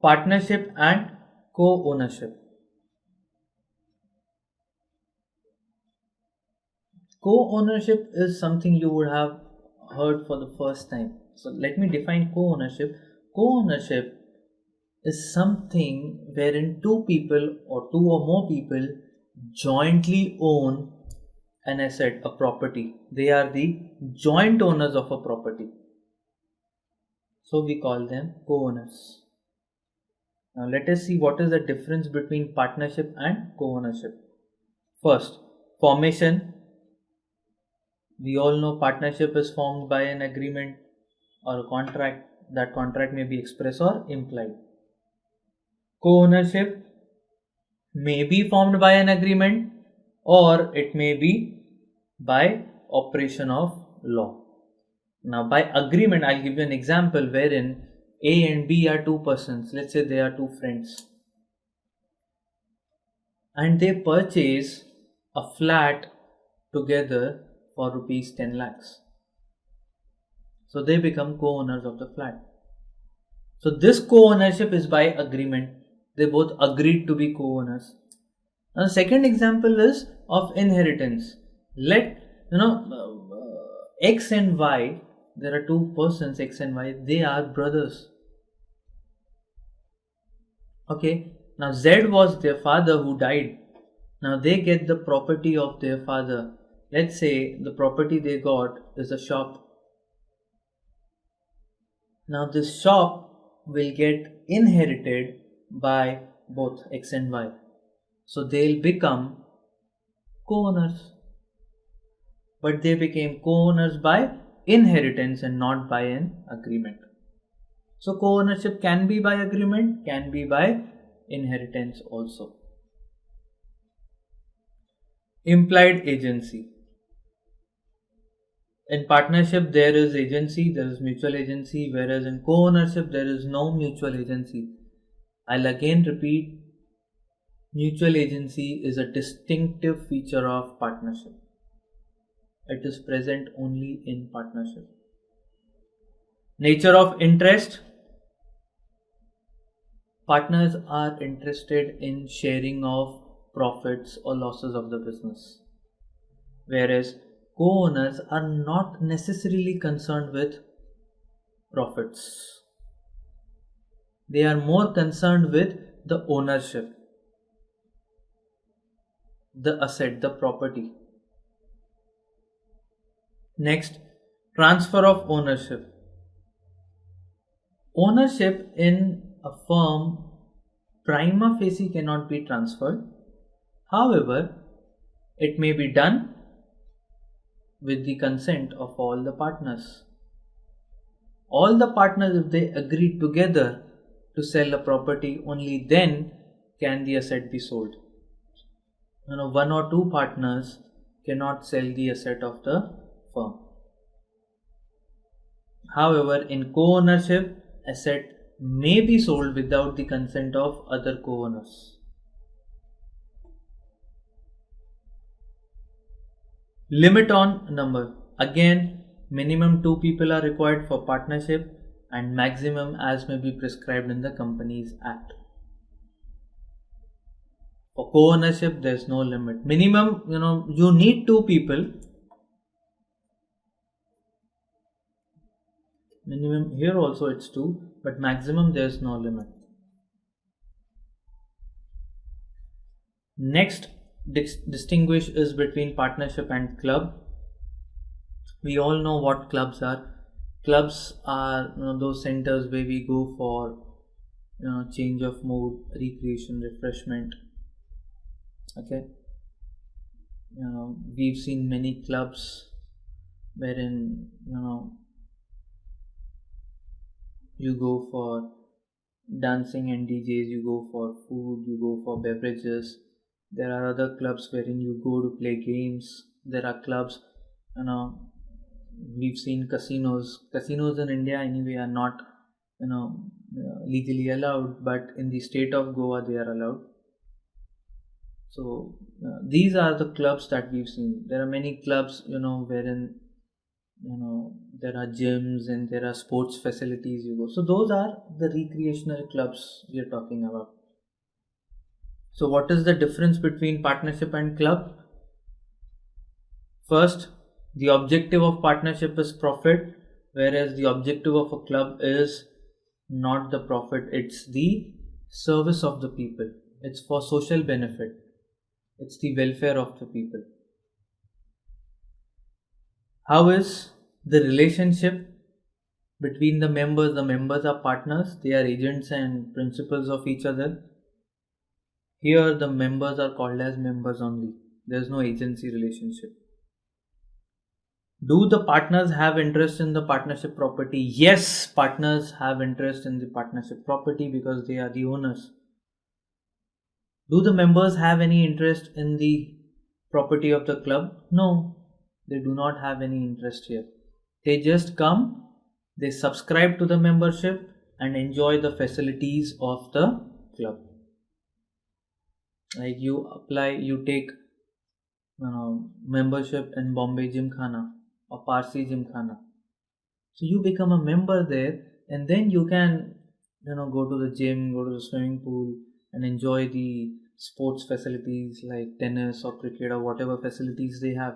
Partnership and co-ownership. Co-ownership is something you would have heard for the first time. So let me define co-ownership. Co-ownership is something wherein two people or two or more people jointly own an asset, a property. They are the joint owners of a property. So we call them co-owners. Now let us see what is the difference between partnership and co-ownership. First, formation. We all know partnership is formed by an agreement or a contract. That contract may be express or implied. Co-ownership may be formed by an agreement or it may be by operation of law. Now by agreement, I'll give you an example wherein A and B are two persons. Let's say they are two friends and they purchase a flat together for rupees 10 lakhs. So they become co-owners of the flat. So this co-ownership is by agreement. They both agreed to be co-owners. Now the second example is of inheritance. Let X and Y, there are two persons, X and Y, they are brothers. Okay, now Z was their father who died. Now they get the property of their father. Let's say the property they got is a shop. Now this shop will get inherited by both X and Y. So they'll become co-owners. But they became co-owners by inheritance and not by an agreement. So co-ownership can be by agreement, can be by inheritance also. Implied agency. In partnership there is agency, there is mutual agency, whereas in co-ownership there is no mutual agency. I'll again repeat, mutual agency is a distinctive feature of partnership. It is present only in partnership. Nature of interest. Partners are interested in sharing of profits or losses of the business, whereas co-owners are not necessarily concerned with profits. They are more concerned with the ownership, the asset, the property. Next, transfer of ownership. Ownership in a firm prima facie cannot be transferred. However, it may be done with the consent of all the partners. All the partners, if they agree together to sell a property, only then can the asset be sold. One or two partners cannot sell the asset of the firm. However, in co-ownership, asset may be sold without the consent of other co-owners. Limit on number. Again, minimum 2 people are required for partnership and maximum as may be prescribed in the Companies Act. For co-ownership, there is no limit. Minimum, you need 2 people. Minimum here also it's 2, but maximum there is no limit. Next, distinguish is between partnership and club. We all know what clubs are. Clubs are those centers where we go for change of mood, recreation, refreshment. Okay, we've seen many clubs wherein you go for dancing and DJs, you go for food, you go for beverages. There are other clubs wherein you go to play games. There are clubs, we've seen casinos. Casinos in India anyway are not legally allowed, but in the state of Goa they are allowed. So these are the clubs that we've seen. There are many clubs wherein there are gyms and there are sports facilities you go. So those are the recreational clubs we are talking about. So what is the difference between partnership and club? First, the objective of partnership is profit, whereas the objective of a club is not the profit, it's the service of the people. It's for social benefit. It's the welfare of the people. How is the relationship between the members? The members are partners, they are agents and principals of each other. Here, the members are called as members only. There's no agency relationship. Do the partners have interest in the partnership property? Yes, partners have interest in the partnership property because they are the owners. Do the members have any interest in the property of the club? No, they do not have any interest here. They just come, they subscribe to the membership and enjoy the facilities of the club. Like you take membership in Bombay Gymkhana or Parsi Gymkhana. So you become a member there, and then you can go to the gym, go to the swimming pool, and enjoy the sports facilities like tennis or cricket or whatever facilities they have.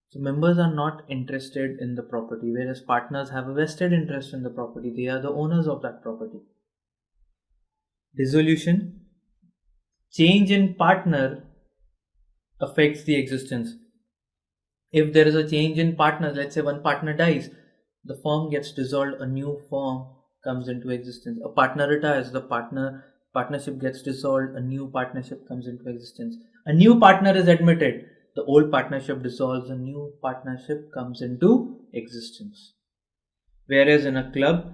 So members are not interested in the property, whereas partners have a vested interest in the property. They are the owners of that property. Dissolution. Change in partner affects the existence. If there is a change in partners, let's say one partner dies, the firm gets dissolved, a new firm comes into existence. A partner retires, the partnership gets dissolved, a new partnership comes into existence. A new partner is admitted, the old partnership dissolves, a new partnership comes into existence. Whereas in a club,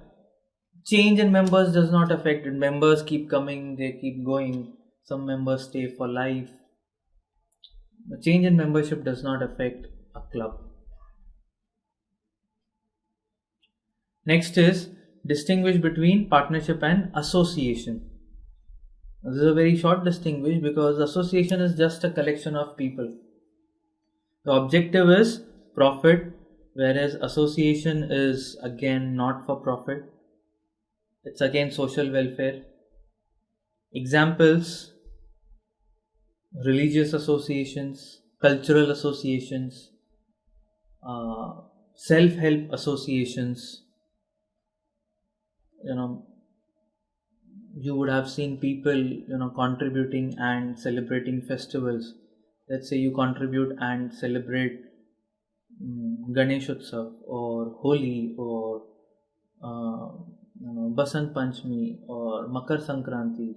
change in members does not affect it. Members keep coming, they keep going. Some members stay for life. The change in membership does not affect a club. Next is distinguish between partnership and association. This is a very short distinguish because association is just a collection of people. The objective is profit, whereas association is again not for profit. It's again social welfare. Examples: religious associations, cultural associations, self-help associations. You would have seen people contributing and celebrating festivals. Let's say you contribute and celebrate Ganesh Utsav or Holi or Basant Panchami or Makar Sankranti.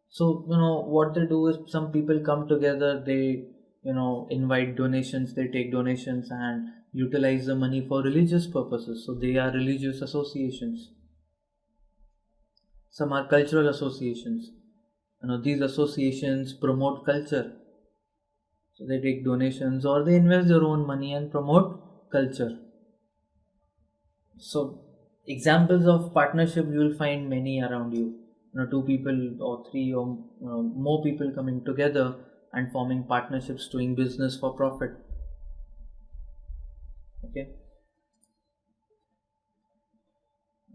So what they do is some people come together, they invite donations, they take donations and utilize the money for religious purposes. So they are religious associations. Some are cultural associations. These associations promote culture. So they take donations or they invest their own money and promote culture. So examples of partnership you will find many around you. Two people or three or more people coming together and forming partnerships, doing business for profit. Okay.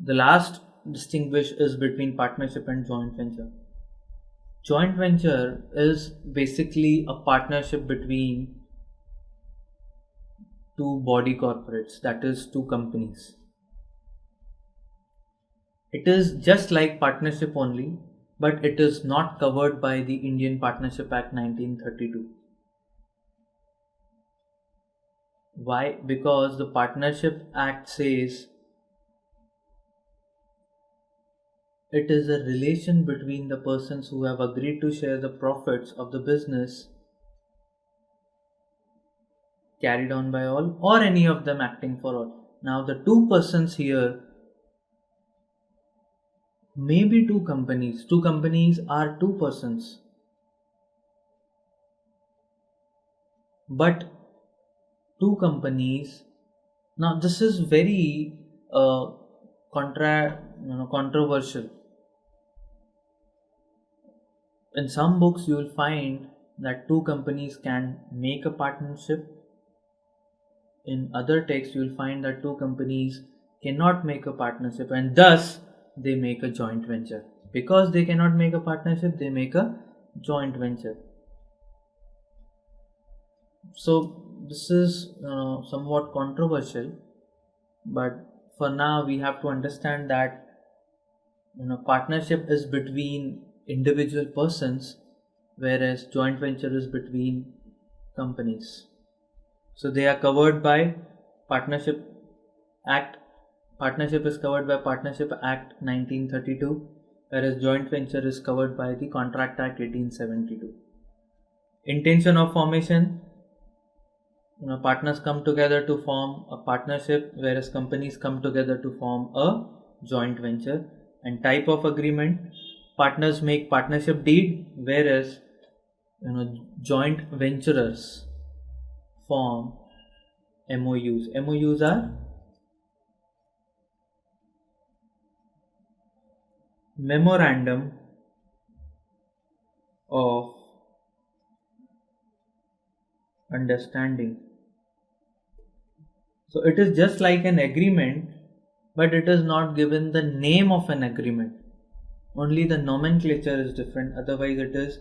The last distinguish is between partnership and joint venture. Joint venture is basically a partnership between two body corporates, that is, two companies. It is just like partnership only, but it is not covered by the Indian Partnership Act 1932. Why? Because the Partnership Act says it is a relation between the persons who have agreed to share the profits of the business carried on by all, or any of them acting for all. Now the two persons here may be two companies. Two companies are two persons. But two companies, now this is very controversial. In some books you will find that two companies can make a partnership. In other texts, you will find that two companies cannot make a partnership and thus they make a joint venture. Because they cannot make a partnership, they make a joint venture. So this is somewhat controversial, but for now we have to understand that partnership is between individual persons, whereas joint venture is between companies. So they are covered by Partnership Act. Partnership is covered by Partnership Act 1932, whereas joint venture is covered by the Contract Act 1872. Intention of formation: partners come together to form a partnership, whereas companies come together to form a joint venture. And type of agreement: partners make partnership deed, whereas joint venturers form MOUs. MOUs are memorandum of understanding. So it is just like an agreement, but it is not given the name of an agreement. Only the nomenclature is different, otherwise it is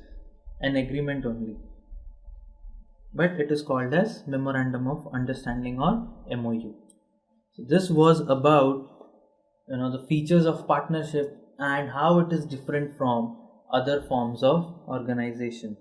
an agreement only. But it is called as Memorandum of Understanding or MOU. So this was about the features of partnership and how it is different from other forms of organization.